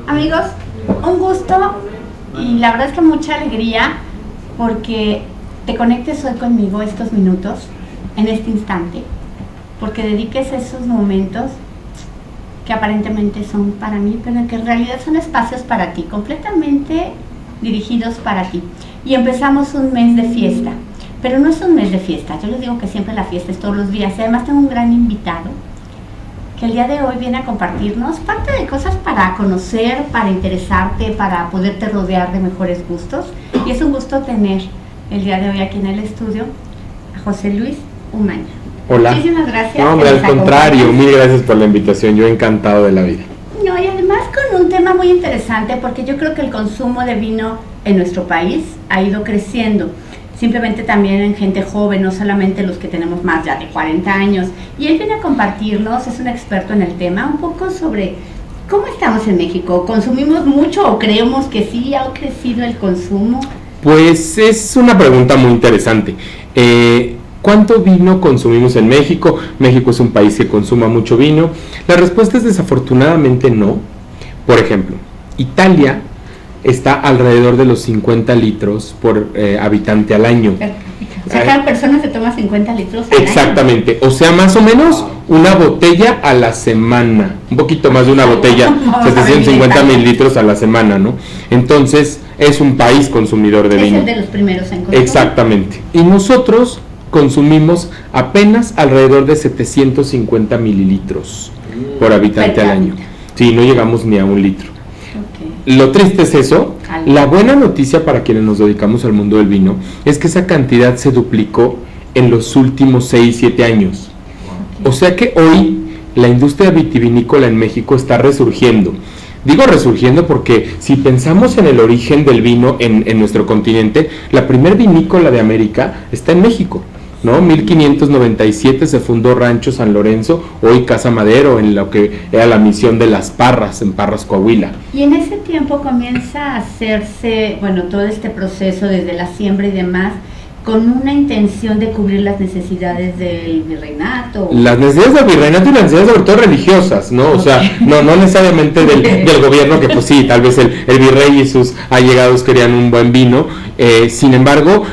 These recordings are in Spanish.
Amigos, un gusto y la verdad es que mucha alegría porque te conectes hoy conmigo estos minutos, en este instante, porque dediques esos momentos que aparentemente son para mí, pero que en realidad son espacios para ti, completamente dirigidos para ti. Y empezamos un mes de fiesta, pero no es un mes de fiesta, yo les digo que siempre la fiesta es todos los días, y además tengo un gran invitado que el día de hoy viene a compartirnos parte de cosas para conocer, para interesarte, para poderte rodear de mejores gustos, y es un gusto tener el día de hoy aquí en el estudio a José Luis Umaña. Hola. Muchísimas gracias. No, hombre, al contrario, mil gracias por la invitación, yo encantado de la vida. No, y además con un tema muy interesante, porque yo creo que el consumo de vino en nuestro país ha ido creciendo, simplemente también en gente joven, no solamente los que tenemos más ya de 40 años, y él viene a compartirnos, es un experto en el tema, un poco sobre cómo estamos en México. ¿Consumimos mucho o creemos que sí ha crecido el consumo? Pues es una pregunta muy interesante. ¿Cuánto vino consumimos en México? México es un país que consuma mucho vino. La respuesta es desafortunadamente no. Por ejemplo, Italia está alrededor de los 50 litros por habitante al año. O sea, cada persona se toma 50 litros al Exactamente, año. O sea, más o menos una botella a la semana, un poquito más de una botella, 750 mililitros a la semana, ¿no? Entonces, es un país consumidor de vino. Es el de los primeros en consumir. Exactamente. Y nosotros consumimos apenas alrededor de 750 mililitros por habitante al año. Sí, no llegamos ni a un litro. Okay. Lo triste es eso. La buena noticia para quienes nos dedicamos al mundo del vino es que esa cantidad se duplicó en los últimos 6-7 años. Okay. O sea que hoy la industria vitivinícola en México está resurgiendo. Digo resurgiendo porque si pensamos en el origen del vino en nuestro continente, la primer vinícola de América está en México, ¿no? 1597 se fundó Rancho San Lorenzo, hoy Casa Madero, en lo que era la misión de Las Parras, en Parras, Coahuila. Y en ese tiempo comienza a hacerse, bueno, todo este proceso desde la siembra y demás, con una intención de cubrir las necesidades del virreinato. Las necesidades del virreinato y las necesidades sobre todo religiosas, ¿no? Okay. O sea, no necesariamente del gobierno, que pues sí, tal vez el virrey y sus allegados querían un buen vino. Sin embargo,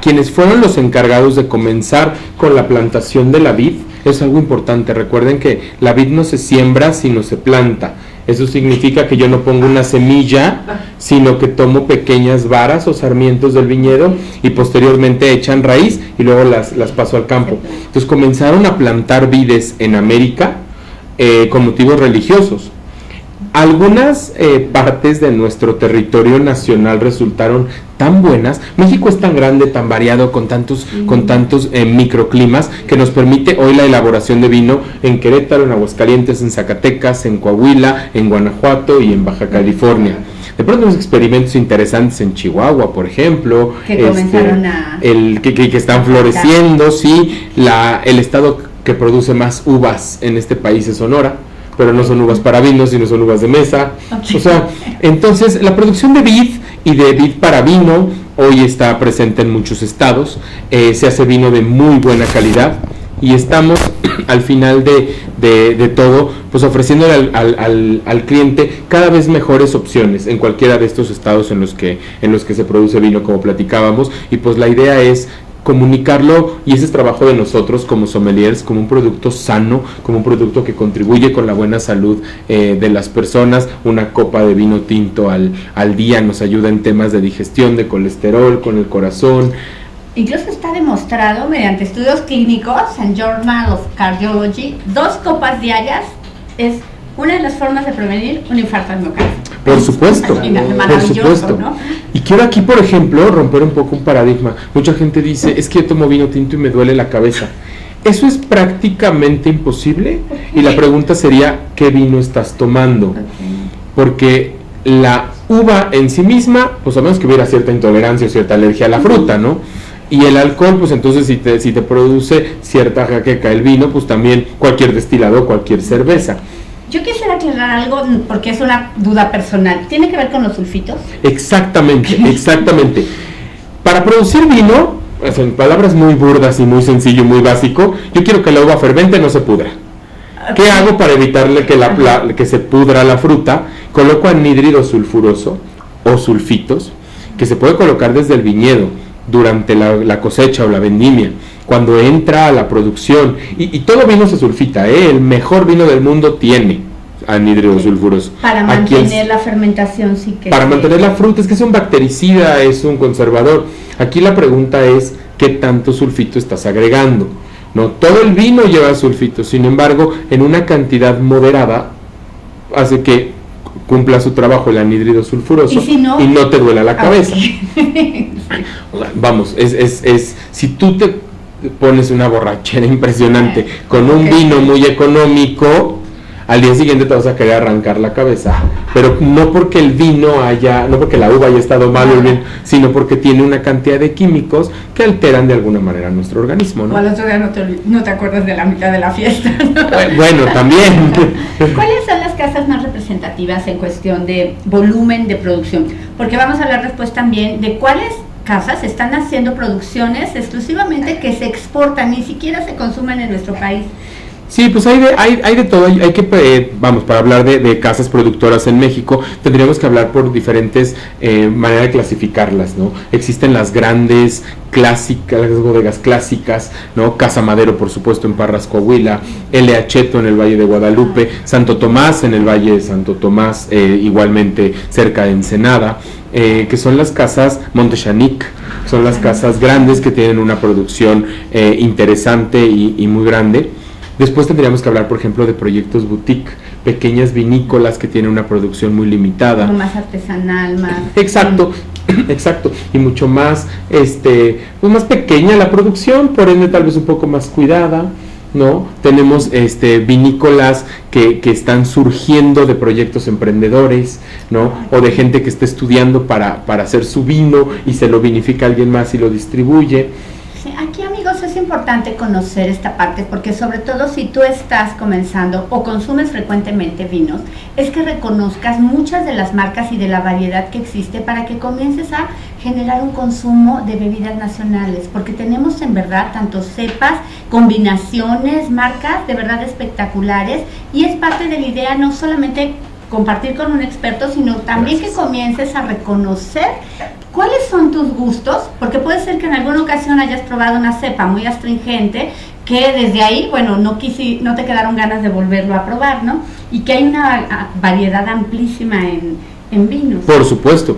quienes fueron los encargados de comenzar con la plantación de la vid, es algo importante. Recuerden que la vid no se siembra, sino se planta. Eso significa que yo no pongo una semilla, sino que tomo pequeñas varas o sarmientos del viñedo y posteriormente echan raíz y luego las paso al campo. Entonces comenzaron a plantar vides en América con motivos religiosos. Algunas partes de nuestro territorio nacional resultaron tan buenas. México es tan grande, tan variado, con tantos microclimas, que nos permite hoy la elaboración de vino en Querétaro, en Aguascalientes, en Zacatecas, en Coahuila, en Guanajuato y en Baja California. De pronto tenemos experimentos interesantes en Chihuahua, por ejemplo, que comenzaron que están floreciendo, sí. El estado que produce más uvas en este país es Sonora, pero no son uvas para vino, sino son uvas de mesa. Okay. O sea, entonces la producción de vid y de vid para vino hoy está presente en muchos estados. Se hace vino de muy buena calidad y estamos al final de todo, pues ofreciéndole al cliente cada vez mejores opciones en cualquiera de estos estados en los que se produce vino, como platicábamos, y pues la idea es comunicarlo, y ese es trabajo de nosotros como sommeliers, como un producto sano, como un producto que contribuye con la buena salud de las personas. Una copa de vino tinto al día nos ayuda en temas de digestión, de colesterol, con el corazón. Incluso está demostrado mediante estudios clínicos en Journal of Cardiology, 2 copas diarias es una de las formas de prevenir un infarto al miocardio. Por supuesto, por supuesto. ¿No? Y quiero aquí, por ejemplo, romper un poco un paradigma. Mucha gente dice, es que yo tomo vino tinto y me duele la cabeza. Eso es prácticamente imposible. Y la pregunta sería, ¿qué vino estás tomando? Porque la uva en sí misma, pues a menos que hubiera cierta intolerancia o cierta alergia a la fruta, ¿no? Y el alcohol, pues entonces si te produce cierta jaqueca el vino, pues también cualquier destilado, cualquier cerveza. Yo quisiera aclarar algo porque es una duda personal. ¿Tiene que ver con los sulfitos? Exactamente, exactamente. Para producir vino, en palabras muy burdas y muy sencillo, muy básico, yo quiero que la uva fervente no se pudra. ¿Qué hago para evitarle que se pudra la fruta? Coloco anhídrido sulfuroso o sulfitos, que se puede colocar desde el viñedo, durante la cosecha o la vendimia, cuando entra a la producción, y todo vino se sulfita, el mejor vino del mundo tiene anhídrido sulfuroso. Para mantener la fermentación, sí que... Para mantener la fruta, es que es un bactericida, es un conservador. Aquí la pregunta es, ¿qué tanto sulfito estás agregando? No, todo el vino lleva sulfito, sin embargo, en una cantidad moderada, hace que cumpla su trabajo el anhídrido sulfuroso y no te duela la cabeza. Okay. Vamos, si tú te pones una borrachera impresionante con un vino muy económico, al día siguiente te vas a querer arrancar la cabeza, pero no porque el vino no porque la uva haya estado mal o bien, sino porque tiene una cantidad de químicos que alteran de alguna manera nuestro organismo, ¿no? O al otro día no te acuerdas de la mitad de la fiesta, ¿no? Bueno, también. ¿Cuáles son las casas más representativas en cuestión de volumen de producción? Porque vamos a hablar después también de cuáles casas están haciendo producciones exclusivamente que se exportan, ni siquiera se consumen en nuestro país. Sí, pues hay de todo, hay que, para hablar de casas productoras en México, tendríamos que hablar por diferentes maneras de clasificarlas, ¿no? Existen las grandes, clásicas, las bodegas clásicas, ¿no? Casa Madero, por supuesto, en Parras, Coahuila, L.A. Cheto en el Valle de Guadalupe, Santo Tomás en el Valle de Santo Tomás, igualmente cerca de Ensenada, que son las casas Montechanic, son las casas grandes que tienen una producción interesante y muy grande. Después tendríamos que hablar, por ejemplo, de proyectos boutique, pequeñas vinícolas que tienen una producción muy limitada. Como más artesanal, más... Exacto, y mucho más, pues más pequeña la producción, por ende tal vez un poco más cuidada, ¿no? Tenemos vinícolas que están surgiendo de proyectos emprendedores, ¿no? O de gente que está estudiando para hacer su vino y se lo vinifica a alguien más y lo distribuye. Sí, aquí, amigos, es importante conocer esta parte porque sobre todo si tú estás comenzando o consumes frecuentemente vinos, es que reconozcas muchas de las marcas y de la variedad que existe para que comiences a generar un consumo de bebidas nacionales, porque tenemos en verdad tanto cepas, combinaciones, marcas de verdad espectaculares, y es parte de la idea no solamente compartir con un experto, sino también que comiences a reconocer cuáles son tus gustos, porque puede ser que en alguna ocasión hayas probado una cepa muy astringente, que desde ahí, bueno, no te quedaron ganas de volverlo a probar, ¿no? Y que hay una variedad amplísima en vinos. Por supuesto,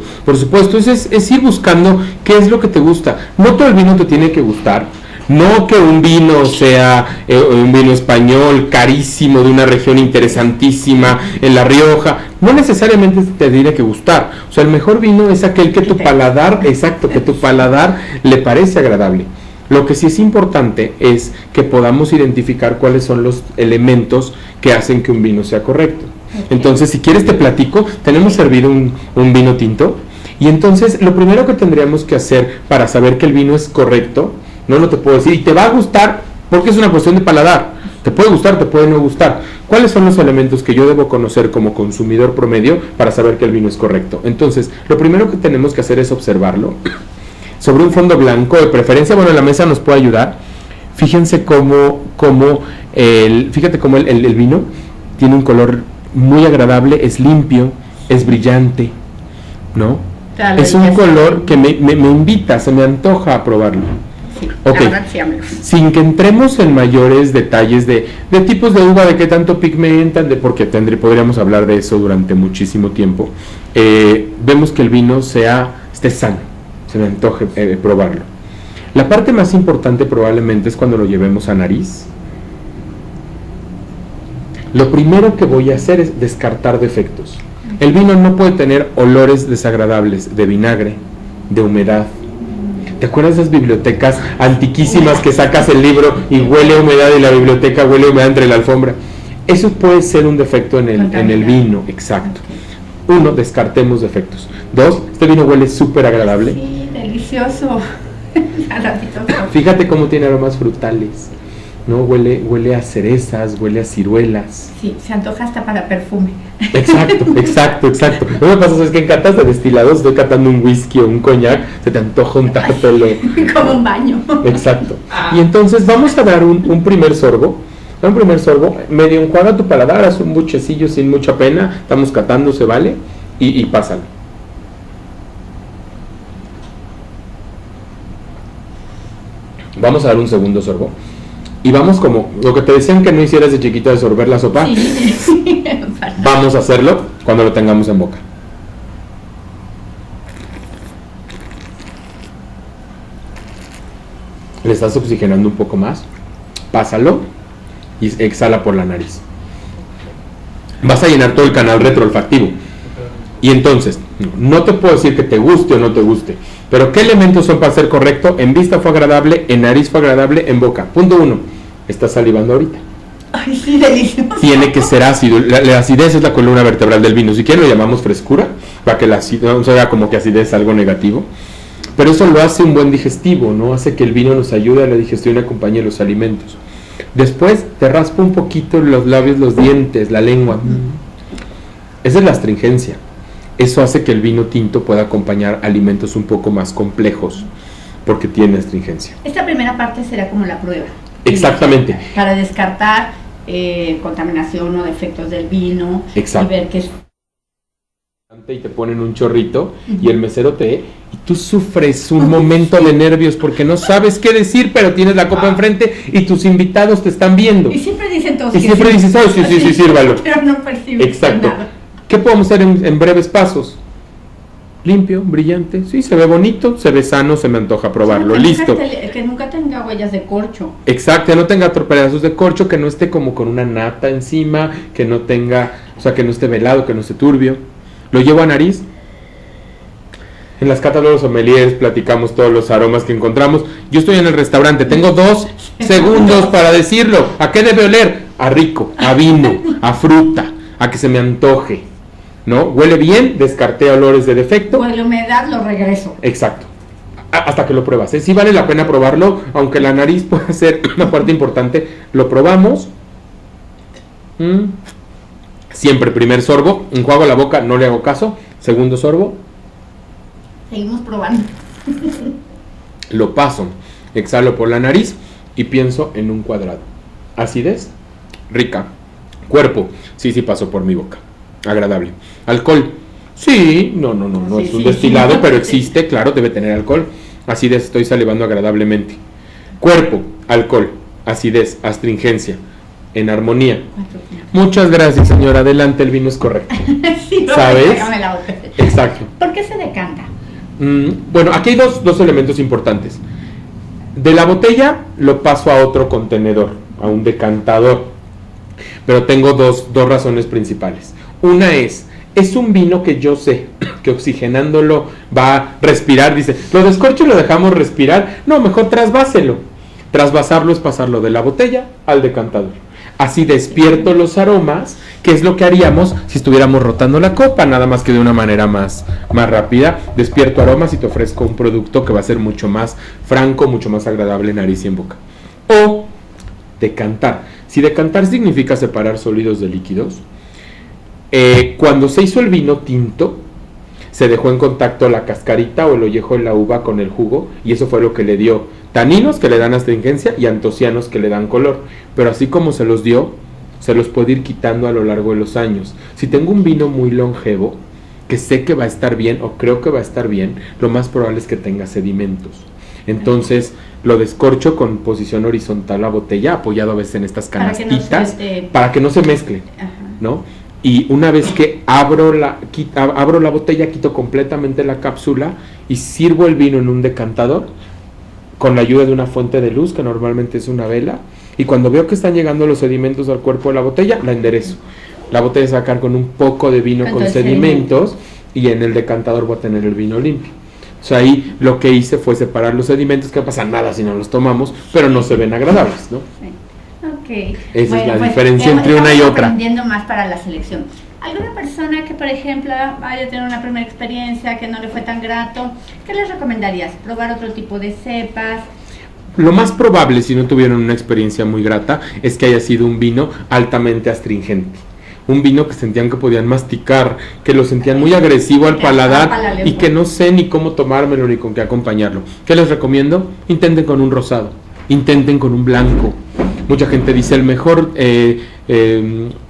es ir buscando qué es lo que te gusta. No todo el vino te tiene que gustar. No que un vino sea un vino español carísimo de una región interesantísima en La Rioja, no necesariamente te tiene que gustar. O sea, el mejor vino es aquel que tu paladar, que tu paladar le parece agradable. Lo que sí es importante es que podamos identificar cuáles son los elementos que hacen que un vino sea correcto. Entonces, si quieres te platico, tenemos servido un vino tinto, y entonces lo primero que tendríamos que hacer para saber que el vino es correcto, no te puedo decir, y te va a gustar, porque es una cuestión de paladar, te puede gustar, te puede no gustar. ¿Cuáles son los elementos que yo debo conocer como consumidor promedio para saber que el vino es correcto? Entonces, lo primero que tenemos que hacer es observarlo sobre un fondo blanco, de preferencia, la mesa nos puede ayudar. Fíjense cómo el vino tiene un color muy agradable, es limpio, es brillante, ¿no? Claro, es un color que me invita, se me antoja a probarlo. Okay. Sin que entremos en mayores detalles de tipos de uva, de qué tanto pigmentan, porque podríamos hablar de eso durante muchísimo tiempo, vemos que el vino esté sano, se me antoje probarlo. La parte más importante probablemente es cuando lo llevemos a nariz. Lo primero que voy a hacer es descartar defectos. El vino no puede tener olores desagradables de vinagre, de humedad. ¿Te acuerdas de esas bibliotecas antiquísimas que sacas el libro y huele a humedad y la biblioteca huele a humedad entre la alfombra? Eso puede ser un defecto en el vino, exacto. 1, descartemos defectos. 2, este vino huele súper agradable. Sí, delicioso. Fíjate cómo tiene aromas frutales, ¿no? Huele a cerezas, huele a ciruelas. Sí, se antoja hasta para perfume. Exacto. No me pasa, es que en catas de destilados, estoy catando un whisky o un coñac, se te antoja un tártalo. Como un baño. Exacto. Y entonces vamos a dar un primer sorbo. Medio enjuaga tu paladar, haz un buchecillo sin mucha pena, estamos catando, se vale, y pásalo. Vamos a dar un segundo sorbo. Y vamos como lo que te decían que no hicieras de chiquito de sorber la sopa. Sí. Vamos a hacerlo cuando lo tengamos en boca. Le estás oxigenando un poco más. Pásalo y exhala por la nariz. Vas a llenar todo el canal retroolfactivo. Y entonces, no te puedo decir que te guste o no te guste, pero ¿qué elementos son para ser correcto? En vista fue agradable, en nariz fue agradable, en boca. Punto 1. Estás salivando ahorita. Ay, sí, delicioso. Tiene que ser ácido. La acidez es la columna vertebral del vino. Si quieren lo llamamos frescura, para que la acidez no sea como que acidez es algo negativo. Pero eso lo hace un buen digestivo, ¿no? Hace que el vino nos ayude a la digestión y acompañe los alimentos. Después te raspa un poquito los labios, los dientes, la lengua. Esa es la astringencia. Eso hace que el vino tinto pueda acompañar alimentos un poco más complejos, porque tiene astringencia. Esta primera parte será como la prueba. Exactamente. Para descartar contaminación o defectos del vino. Exacto. Y ver que es... Y te ponen un chorrito y el mesero te... Y tú sufres un momento de nervios porque no sabes qué decir, pero tienes la copa enfrente y tus invitados te están viendo. Y siempre dicen todos. Y siempre dices, oh, sí, sírvalo. Pero no percibes. Exacto. Nada. ¿Qué podemos hacer en breves pasos? Limpio, brillante, sí, se ve bonito, se ve sano, se me antoja probarlo, listo. Que nunca tenga huellas de corcho. Exacto, que no tenga pedazos de corcho, que no esté como con una nata encima, que no tenga, o sea, que no esté velado, que no esté turbio. Lo llevo a nariz. En las catas de los sommeliers platicamos todos los aromas que encontramos. Yo estoy en el restaurante, tengo 2 segundos para decirlo. ¿A qué debe oler? A rico, a vino, a fruta, a que se me antoje. ¿No? Huele bien, descarté olores de defecto. Huele humedad, lo regreso. Exacto. Hasta que lo pruebas. Sí vale la pena probarlo, aunque la nariz pueda ser una parte importante. Lo probamos. Siempre primer sorbo, enjuago la boca, no le hago caso. Segundo sorbo. Seguimos probando. Lo paso, exhalo por la nariz y pienso en un cuadrado. Acidez, rica. Cuerpo, sí pasó por mi boca. Agradable. Alcohol, sí, no Sí, es un sí, destilado, sí. pero existe, claro, debe tener alcohol. Acidez, estoy salivando agradablemente. Cuerpo, alcohol, acidez, astringencia, en armonía. Muchas gracias, señora. Adelante, el vino es correcto. Sí, no, ¿sabes? sácame la otra. Exacto. ¿Por qué se decanta? Bueno, aquí hay dos elementos importantes. De la botella lo paso a otro contenedor, a un decantador. Pero tengo dos razones principales. Una es un vino que yo sé que oxigenándolo va a respirar. Dice, lo descorcho y lo dejamos respirar. No, mejor trasváselo. Trasvasarlo es pasarlo de la botella al decantador. Así despierto los aromas, que es lo que haríamos si estuviéramos rotando la copa, nada más que de una manera más rápida. Despierto aromas y te ofrezco un producto que va a ser mucho más franco, mucho más agradable en nariz y en boca. O decantar. Si decantar significa separar sólidos de líquidos, cuando se hizo el vino tinto, se dejó en contacto la cascarita o el ollejo de la uva con el jugo, y eso fue lo que le dio taninos, que le dan astringencia, y antocianos, que le dan color. Pero así como se los dio, se los puede ir quitando a lo largo de los años. Si tengo un vino muy longevo, que sé que va a estar bien, o creo que va a estar bien, lo más probable es que tenga sedimentos. Entonces lo descorcho con posición horizontal a la botella, apoyado a veces en estas canastitas, para que no se mezcle, ¿no? Y una vez que abro la botella, quito completamente la cápsula y sirvo el vino en un decantador con la ayuda de una fuente de luz, que normalmente es una vela, y cuando veo que están llegando los sedimentos al cuerpo de la botella, la enderezo. La botella se va a sacar con un poco de vino con sedimentos, y en el decantador voy a tener el vino limpio. O sea, ahí lo que hice fue separar los sedimentos, que no pasa nada si no los tomamos, pero no se ven agradables, ¿no? Sí. Ok. Esa es la diferencia entre una y otra. Aprendiendo más para la selección. ¿Alguna persona que, por ejemplo, vaya a tener una primera experiencia que no le fue tan grato, qué les recomendarías? ¿Probar otro tipo de cepas? lo más probable, si no tuvieron una experiencia muy grata, es que haya sido un vino altamente astringente. Un vino que sentían que podían masticar, que lo sentían muy agresivo al paladar y que no sé ni cómo tomármelo ni con qué acompañarlo. ¿Qué les recomiendo? Intenten con un rosado, intenten con un blanco. Mucha gente dice el mejor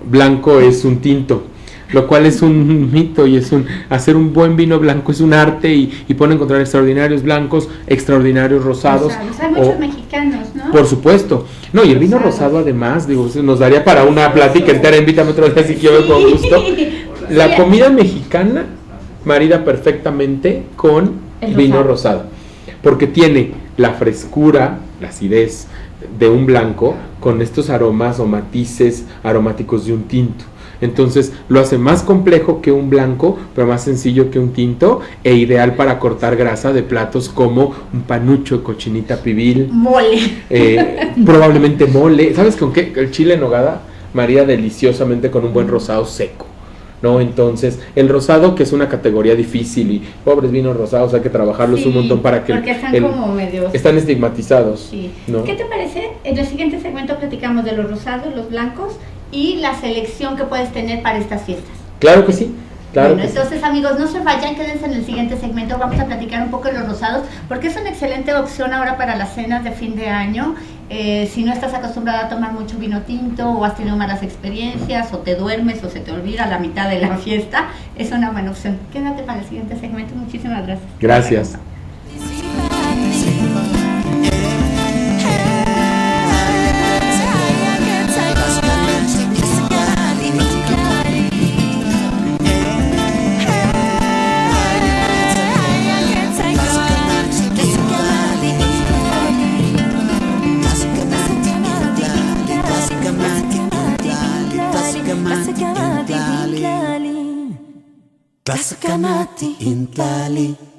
blanco es un tinto, lo cual es un mito y hacer un buen vino blanco es un arte y pueden encontrar extraordinarios blancos, extraordinarios rosados. Hay muchos mexicanos, ¿no? Por supuesto. No, y el vino rosado además, digo, nos daría para una plática entera, invítame otro día si quiero con gusto. La comida mexicana marida perfectamente con vino rosado, porque tiene la frescura, la acidez de un blanco con estos aromas o matices aromáticos de un tinto. Entonces lo hace más complejo que un blanco, pero más sencillo que un tinto, e ideal para cortar grasa de platos como un panucho, cochinita pibil, mole, probablemente mole. ¿Sabes con qué? El chile en nogada maría deliciosamente con un buen rosado seco, ¿no? entonces el rosado, que es una categoría difícil y pobres vinos rosados hay que trabajarlos un montón para que porque están como medios, están estigmatizados, ¿no? ¿Qué te parece? En el siguiente segmento platicamos de los rosados, los blancos y la selección que puedes tener para estas fiestas. Claro que sí. Claro, bueno, entonces amigos, no se vayan, quédense en el siguiente segmento, vamos a platicar un poco de los rosados, porque es una excelente opción ahora para las cenas de fin de año. Si no estás acostumbrada a tomar mucho vino tinto, o has tenido malas experiencias, o te duermes, o se te olvida a la mitad de la fiesta, es una buena opción. Quédate para el siguiente segmento, muchísimas gracias. Gracias. Klasika mati intlali.